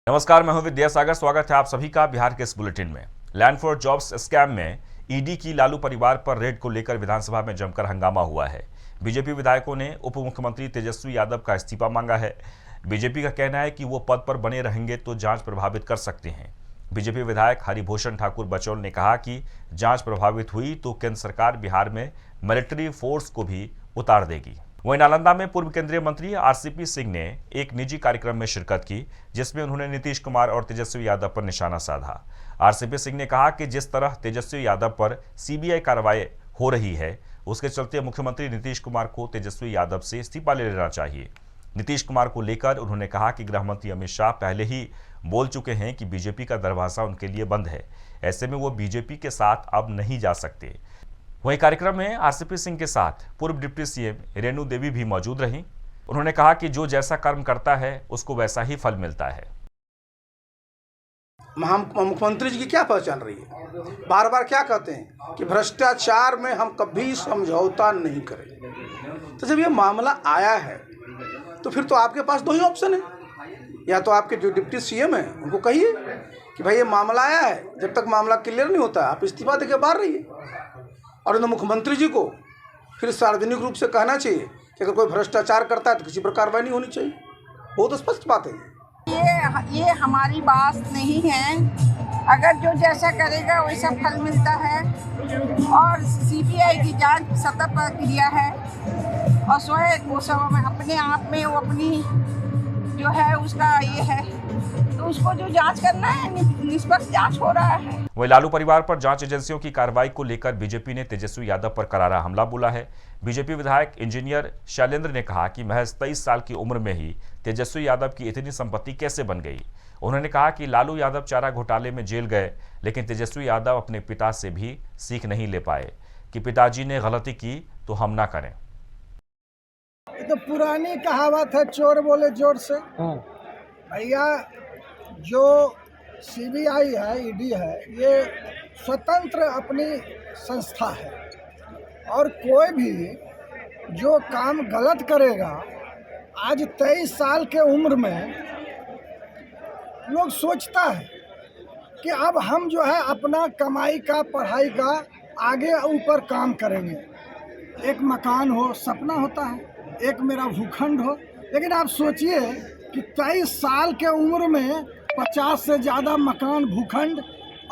नमस्कार, मैं हूं विद्यासागर। स्वागत है आप सभी का बिहार के इस बुलेटिन में। लैंड फॉर जॉब्स स्कैम में ईडी की लालू परिवार पर रेड को लेकर विधानसभा में जमकर हंगामा हुआ है। बीजेपी विधायकों ने उप मुख्यमंत्री तेजस्वी यादव का इस्तीफा मांगा है। बीजेपी का कहना है कि वो पद पर बने रहेंगे तो जांच प्रभावित कर सकते हैं। बीजेपी विधायक हरिभूषण ठाकुर बचौल ने कहा कि जांच प्रभावित हुई तो केंद्र सरकार बिहार में मिलिट्री फोर्स को भी उतार देगी। वहीं नालंदा में पूर्व केंद्रीय मंत्री आरसीपी सिंह ने एक निजी कार्यक्रम में शिरकत की, जिसमें उन्होंने नीतीश कुमार और तेजस्वी यादव पर निशाना साधा। आरसीपी सिंह ने कहा कि जिस तरह तेजस्वी यादव पर सीबीआई कार्रवाई हो रही है, उसके चलते मुख्यमंत्री नीतीश कुमार को तेजस्वी यादव से इस्तीफा ले लेना चाहिए। नीतीश कुमार को लेकर उन्होंने कहा कि गृह मंत्री अमित शाह पहले ही बोल चुके हैं कि बीजेपी का दरवाजा उनके लिए बंद है, ऐसे में वो बीजेपी के साथ अब नहीं जा सकते। वहीं कार्यक्रम में आरसीपी सिंह के साथ पूर्व डिप्टी सीएम रेणु देवी भी मौजूद रहीं। उन्होंने कहा कि जो जैसा कर्म करता है उसको वैसा ही फल मिलता है। मुख्यमंत्री जी की क्या पहचान रही है? बार बार क्या कहते हैं कि भ्रष्टाचार में हम कभी समझौता नहीं करेंगे। तो जब ये मामला आया है तो फिर तो आपके पास दो ही ऑप्शन है, या तो आपके जो डिप्टी सीएम है उनको कहिए कि भाई ये मामला आया है, जब तक मामला क्लियर नहीं होता आप इस्तीफा देके बाहर रहिए, और मुख्यमंत्री जी को फिर सार्वजनिक रूप से कहना चाहिए कि अगर कोई भ्रष्टाचार करता है तो किसी पर कार्रवाई नहीं होनी चाहिए। बहुत स्पष्ट बात है। ये हमारी बात नहीं है। अगर जो जैसा करेगा वैसा फल मिलता है, और सीबीआई की जांच सतत प्रक्रिया है, और स्वयं वो सब अपने आप में वो अपनी जो है उसका ये है, तो उसको जो जांच करना है निष्पक्ष जांच हो रहा है। वहीं लालू परिवार पर जांच एजेंसियों की कार्रवाई को लेकर बीजेपी ने तेजस्वी यादव पर करारा हमला बोला है। बीजेपी विधायक इंजीनियर शैलेंद्र ने कहा कि महज 23 साल की उम्र में ही तेजस्वी यादव की इतनी संपत्ति कैसे बन गई। उन्होंने कहा कि लालू यादव चारा घोटाले में जेल गए, लेकिन तेजस्वी यादव अपने पिता से भी सीख नहीं ले पाए कि पिताजी ने गलती की तो हम ना करें। तो पुरानी कहावत है, चोर बोले जोर से। भैया, जो सीबीआई है, ईडी है, ये स्वतंत्र अपनी संस्था है, और कोई भी जो काम गलत करेगा, आज 23 साल के उम्र में लोग सोचता है कि अब हम जो है अपना कमाई का, पढ़ाई का आगे ऊपर काम करेंगे। एक मकान हो सपना होता है, एक मेरा भूखंड हो, लेकिन आप सोचिए कि 23 साल के उम्र में 50 से ज़्यादा मकान, भूखंड,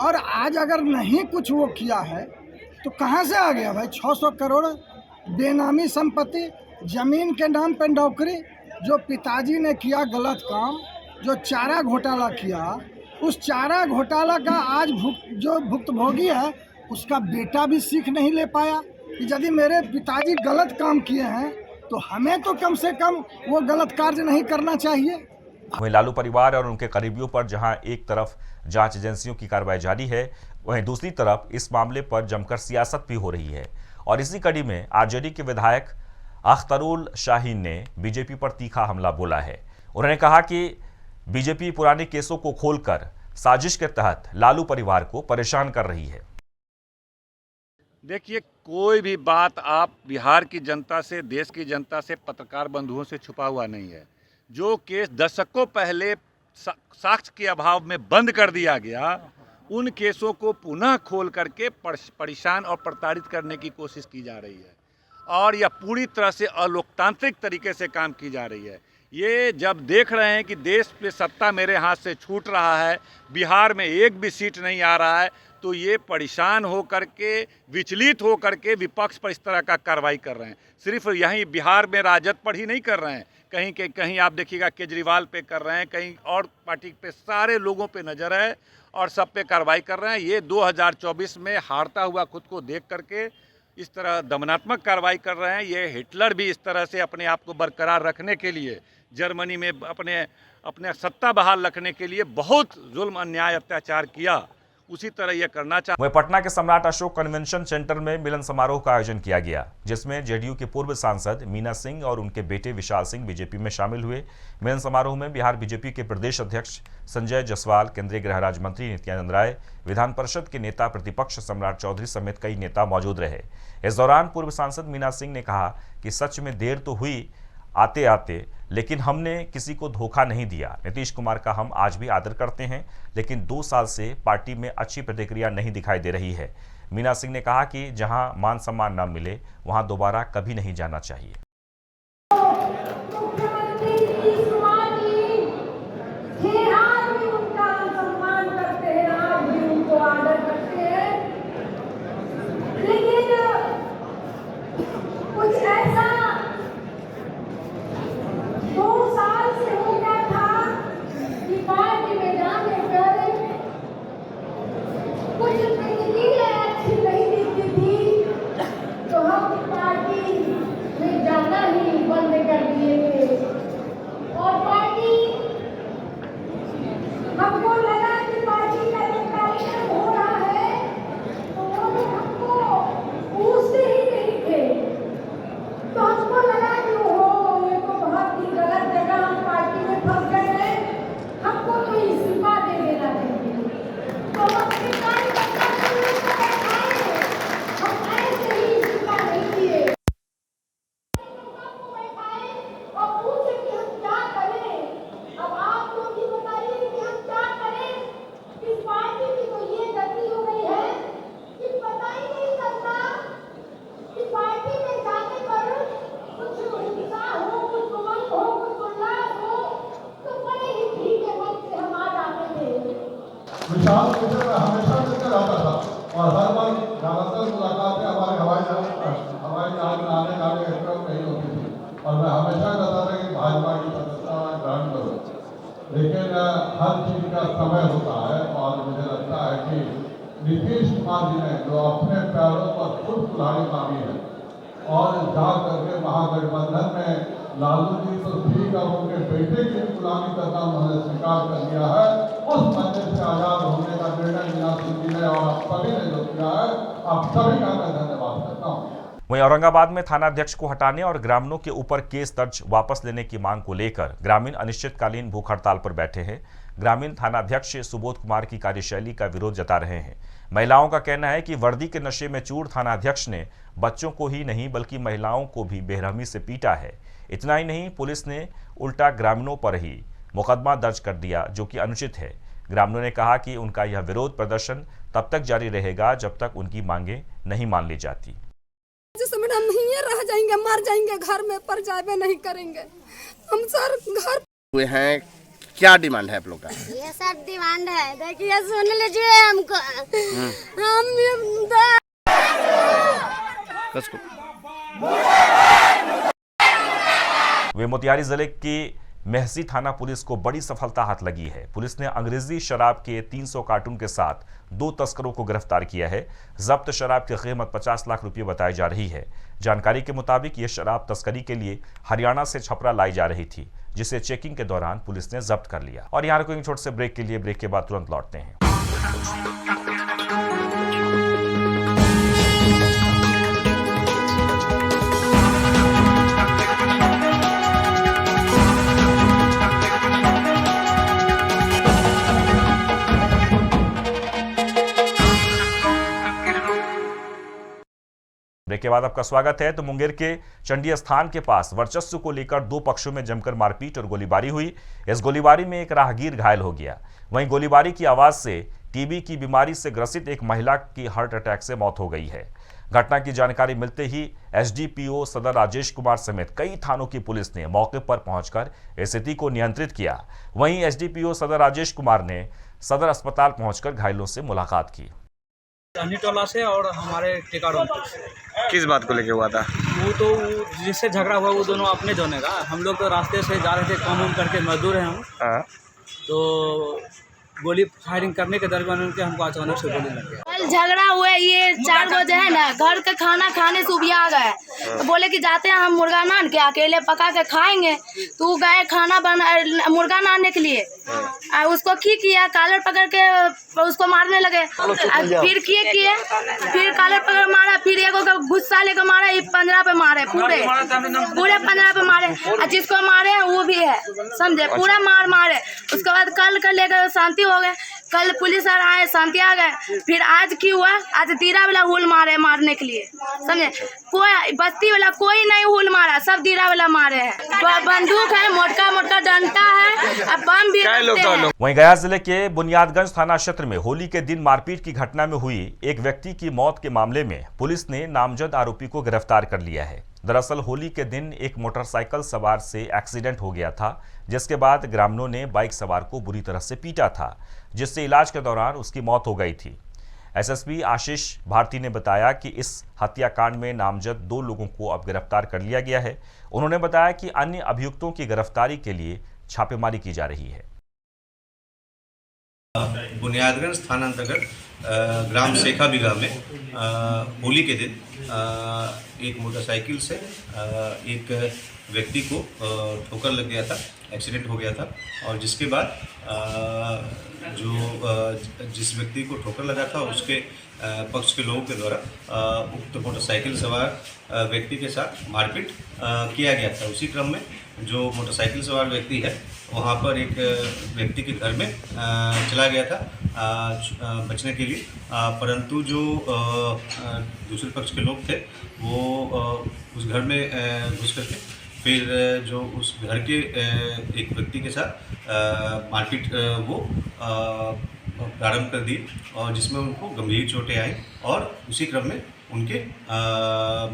और आज अगर नहीं कुछ वो किया है तो कहाँ से आ गया भाई 600 करोड़ बेनामी संपत्ति, ज़मीन के नाम पर नौकरी। जो पिताजी ने किया गलत काम, जो चारा घोटाला किया, उस चारा घोटाला का आज जो भुक्तभोगी है उसका बेटा भी सीख नहीं ले पाया कि यदि मेरे पिताजी गलत काम किए हैं तो हमें तो कम से कम वो गलत कार्य नहीं करना चाहिए। वहीं लालू परिवार और उनके करीबियों पर जहां एक तरफ जांच एजेंसियों की कार्रवाई जारी है, वहीं दूसरी तरफ इस मामले पर जमकर सियासत भी हो रही है। और इसी कड़ी में आरजेडी के विधायक अख्तरुल शाहीन ने बीजेपी पर तीखा हमला बोला है। उन्होंने कहा कि बीजेपी पुराने केसों को खोलकर साजिश के तहत लालू परिवार को परेशान कर रही है। देखिए, कोई भी बात आप बिहार की जनता से, देश की जनता से, पत्रकार बंधुओं से छुपा हुआ नहीं है। जो केस दशकों पहले साक्ष्य के अभाव में बंद कर दिया गया, उन केसों को पुनः खोल करके परेशान और प्रताड़ित करने की कोशिश की जा रही है, और यह पूरी तरह से अलोकतांत्रिक तरीके से काम की जा रही है। ये जब देख रहे हैं कि देश पे सत्ता मेरे हाथ से छूट रहा है, बिहार में एक भी सीट नहीं आ रहा है, तो ये परेशान हो करके, विचलित हो करके विपक्ष पर इस तरह का कार्रवाई कर रहे हैं। सिर्फ यहीं बिहार में राजद पर ही नहीं कर रहे हैं, कहीं के कहीं आप देखिएगा केजरीवाल पे कर रहे हैं, कहीं और पार्टी पे, सारे लोगों पे नज़र है और सब पे कार्रवाई कर रहे हैं। ये 2024 में हारता हुआ खुद को देख करके इस तरह दमनात्मक कार्रवाई कर रहे हैं। ये हिटलर भी इस तरह से अपने आप को बरकरार रखने के लिए, जर्मनी में अपने सत्ता बहाल रखने के लिए बहुत जुल्म, अन्याय, अत्याचार किया, उसी तरह यह करना चाहिए। वहीं पटना के सम्राट अशोक कन्वेंशन सेंटर में मिलन समारोह का आयोजन किया गया, जिसमें जेडीयू के पूर्व सांसद मीना सिंह और उनके बेटे विशाल सिंह बीजेपी में शामिल हुए। मिलन समारोह में बिहार बीजेपी के प्रदेश अध्यक्ष संजय जायसवाल, केंद्रीय गृह राज्य मंत्री नित्यानंद राय, विधान परिषद के नेता प्रतिपक्ष सम्राट चौधरी समेत कई नेता मौजूद रहे। इस दौरान पूर्व सांसद मीना सिंह ने कहा कि सच में देर तो हुई, आते आते, लेकिन हमने किसी को धोखा नहीं दिया। नीतीश कुमार का हम आज भी आदर करते हैं, लेकिन 2 साल से पार्टी में अच्छी प्रतिक्रिया नहीं दिखाई दे रही है। मीना सिंह ने कहा कि जहां मान सम्मान न मिले वहां दोबारा कभी नहीं जाना चाहिए। विशाल मित्र में हमेशा मिलकर रहता था और हर बार ज़्यादातर मुलाकातें हमारे हवाई जहाज में आने जाने के क्रम नहीं होती थी और मैं हमेशा कहता था कि भाजपा की सदस्यता ग्रहण करो, लेकिन हर चीज़ का समय होता है और मुझे लगता है कि नीतीश कुमार जी ने जो अपने पैरों पर खुद कुल्हाड़ी मांगी है और जा करके महागठबंधन में लालू जी तो ठीक है, उनके बेटे की गुलामी करना उन्होंने स्वीकार कर लिया है। उस मंदिर से आजाद होने का निर्णय मीना सिंह जी ने और आप सभी ने जो किया है, आप सभी का मैं धन्यवाद करता हूँ। वहीं औरंगाबाद में थानाध्यक्ष को हटाने और ग्रामीणों के ऊपर केस दर्ज वापस लेने की मांग को लेकर ग्रामीण अनिश्चितकालीन भूख हड़ताल पर बैठे हैं। ग्रामीण थानाध्यक्ष सुबोध कुमार की कार्यशैली का विरोध जता रहे हैं। महिलाओं का कहना है कि वर्दी के नशे में चूर थानाध्यक्ष ने बच्चों को ही नहीं बल्कि महिलाओं को भी बेरहमी से पीटा है। इतना ही नहीं, पुलिस ने उल्टा ग्रामीणों पर ही मुकदमा दर्ज कर दिया, जो कि अनुचित है। ग्रामीणों ने कहा कि उनका यह विरोध प्रदर्शन तब तक जारी रहेगा जब तक उनकी मांगे नहीं मान ली जाती। जैसे मैडम नहीं रह जाएंगे, मर जाएंगे घर में, पर जावे नहीं करेंगे हम सर। घर हुए हैं, क्या डिमांड है आप लोग का? ये सब डिमांड है, देखिए सुन लीजिए हमको। वे मोतिहारी जिले की मेहसी थाना पुलिस को बड़ी सफलता हाथ लगी है। पुलिस ने अंग्रेजी शराब के 300 कार्टून के साथ 2 तस्करों को गिरफ्तार किया है। जब्त शराब की कीमत 50 लाख रुपए बताई जा रही है। जानकारी के मुताबिक ये शराब तस्करी के लिए हरियाणा से छपरा लाई जा रही थी, जिसे चेकिंग के दौरान पुलिस ने जब्त कर लिया। और यहाँ रुकेंगे छोटे से ब्रेक के लिए, ब्रेक के बाद तुरंत लौटते हैं। ब्रेक के बाद आपका स्वागत है। तो मुंगेर के चंडी स्थान के पास वर्चस्व को लेकर 2 पक्षों में जमकर मारपीट और गोलीबारी हुई। इस गोलीबारी में एक राहगीर घायल हो गया। वहीं गोलीबारी की आवाज से टीबी की बीमारी से ग्रसित एक महिला की हार्ट अटैक से मौत हो गई है। घटना की जानकारी मिलते ही एसडीपीओ सदर राजेश कुमार समेत कई थानों की पुलिस ने मौके पर पहुंचकर स्थिति को नियंत्रित किया। वहीं एसडीपीओ सदर राजेश कुमार ने सदर अस्पताल पहुंचकर घायलों से मुलाकात की। टोला से और हमारे टिकाड़ों से। किस बात को लेके हुआ था? वो तो जिससे झगड़ा हुआ वो दोनों अपने दोनों का। हम लोग तो रास्ते से जा रहे थे, काम उम करके मजदूर हैं हम। तो गोली फायरिंग करने के दरमियान उनके हमको अचानक से गोली लग गया। कल झगड़ा हुआ, ये 4 बजे है ना, घर का खाना खाने से आ गए तो बोले कि जाते हैं हम मुर्गा नान के अकेले पका के खाएंगे। तो गए खाना बना मुर्गा नानने के लिए, उसको किया, कालर पकड़ के उसको मारने लगे। फिर फिर कालर पकड़ मारा, फिर एगो गुस्सा लेकर मारा, 15 पे मारे, पूरे 15 पे मारे। जिसको मारे वो भी है, समझे, पूरा मारे। उसके बाद कल कर लेकर शांति हो गए। कल पुलिस सर आए, शांति आ गए। फिर आज की हुआ, आज दीरा वाला हुल मारे मारने के लिए, समझे? कोई बस्ती वाला कोई नहीं हुल मारा, सब दीरा वाला मारे हैं। बंदूक है, मोटका मोटका डंडा है, अब बम भी रखते हैं। वहीं गया जिले के बुनियादगंज थाना क्षेत्र में होली के दिन मारपीट की घटना में हुई एक व्यक्ति की मौत के मामले में पुलिस ने नामजद आरोपी को गिरफ्तार कर लिया है। दरअसल होली के दिन एक मोटरसाइकिल सवार से एक्सीडेंट हो गया था, जिसके बाद ग्रामीणों ने बाइक सवार को बुरी तरह से पीटा था, जिससे इलाज के दौरान उसकी मौत हो गई थी। एसएसपी आशीष भारती ने बताया कि इस हत्याकांड में नामजद 2 लोगों को अब गिरफ्तार कर लिया गया है। उन्होंने बताया कि अन्य अभियुक्तों की गिरफ्तारी के लिए छापेमारी की जा रही है। बुनियादगंज थाना अंतर्गत ग्राम शेखा बिगा में होली के दिन एक मोटरसाइकिल से एक व्यक्ति को ठोकर लग गया था, एक्सीडेंट हो गया था। और जिसके बाद जिस व्यक्ति को ठोकर लगा था उसके पक्ष के लोगों के द्वारा उक्त मोटरसाइकिल सवार व्यक्ति के साथ मारपीट किया गया था। उसी क्रम में जो मोटरसाइकिल सवार व्यक्ति है वहाँ पर एक व्यक्ति के घर में चला गया था बचने के लिए, परंतु जो दूसरे पक्ष के लोग थे वो उस घर में घुस करके फिर जो उस घर के एक व्यक्ति के साथ मारपीट वो प्रारंभ कर दी, और जिसमें उनको गंभीर चोटें आई और उसी क्रम में उनके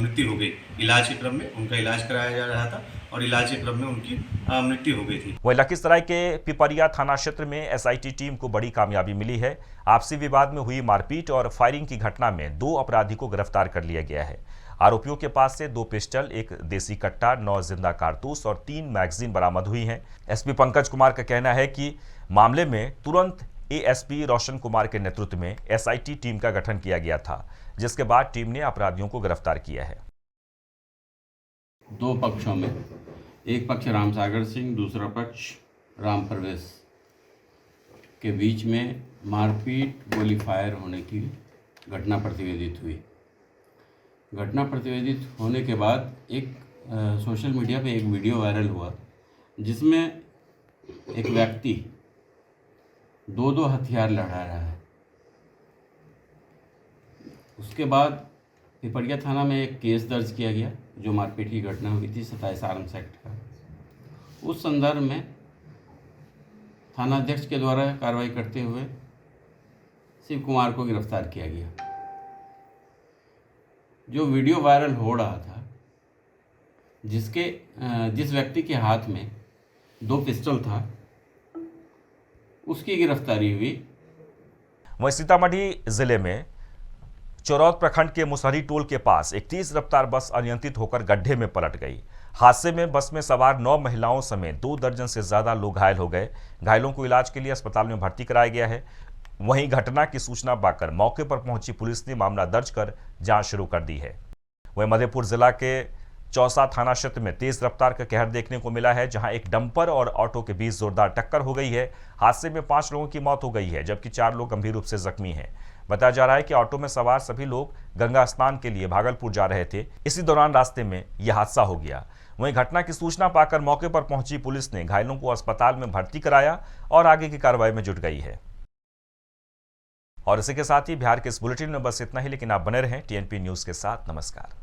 मृत्यु हो गई। इलाज के क्रम में उनका इलाज कराया जा रहा था और इलाज के क्रम में उनकी मृत्यु हो गई थी। वहीं लखीसराय के पिपरिया थाना क्षेत्र में एसआईटी टीम को बड़ी कामयाबी मिली है। आपसी विवाद में हुई मारपीट और फायरिंग की घटना में 2 अपराधी को गिरफ्तार कर लिया गया है। आरोपियों के पास से 2 पिस्टल, 1 देसी कट्टा, 9 जिंदा कारतूस और 3 मैगजीन बरामद हुई हैं। एसपी पंकज कुमार का कहना है कि मामले में तुरंत एएसपी रोशन कुमार के नेतृत्व में एसआईटी टीम का गठन किया गया था, जिसके बाद टीम ने अपराधियों को गिरफ्तार किया है। 2 पक्षों में, एक पक्ष रामसागर सिंह, दूसरा पक्ष राम प्रवेश के बीच में मारपीट, गोली फायर होने की घटना प्रतिवेदित हुई। घटना प्रतिवेदित होने के बाद एक सोशल मीडिया पे एक वीडियो वायरल हुआ जिसमें एक व्यक्ति 2 हथियार लड़ा रहा है। उसके बाद पिपरिया थाना में एक केस दर्ज किया गया जो मारपीट की घटना हुई थी 27 आर्म्स एक्ट का। उस संदर्भ में थानाध्यक्ष के द्वारा कार्रवाई करते हुए शिव कुमार को गिरफ्तार किया गया। जो वीडियो वायरल हो रहा था, जिस व्यक्ति के हाथ में 2 पिस्टल था, उसकी गिरफ्तारी हुई। वहीं सीतामढ़ी जिले में चौरौद प्रखंड के मुसहरी टोल के पास एक तेज रफ्तार बस अनियंत्रित होकर गड्ढे में पलट गई। हादसे में बस में सवार 9 महिलाओं समेत 2 दर्जन से ज्यादा लोग घायल हो गए। घायलों को इलाज के लिए अस्पताल में भर्ती कराया गया है। वहीं घटना की सूचना पाकर मौके पर पहुंची पुलिस ने मामला दर्ज कर जांच शुरू कर दी है। वहीं मधेपुर जिला के चौसा थाना क्षेत्र में तेज रफ्तार का कहर देखने को मिला है, जहां एक डंपर और ऑटो के बीच जोरदार टक्कर हो गई है। हादसे में 5 लोगों की मौत हो गई है, जबकि 4 लोग गंभीर रूप से जख्मी हैं। बताया जा रहा है कि ऑटो में सवार सभी लोग गंगा स्नान के लिए भागलपुर जा रहे थे। इसी दौरान रास्ते में यह हादसा हो गया। वहीं घटना की सूचना पाकर मौके पर पहुंची पुलिस ने घायलों को अस्पताल में भर्ती कराया और आगे की कार्रवाई में जुट गई है। और इसी के साथ ही बिहार के इस बुलेटिन में बस इतना ही, लेकिन आप बने रहें टीएनपी न्यूज के साथ। नमस्कार।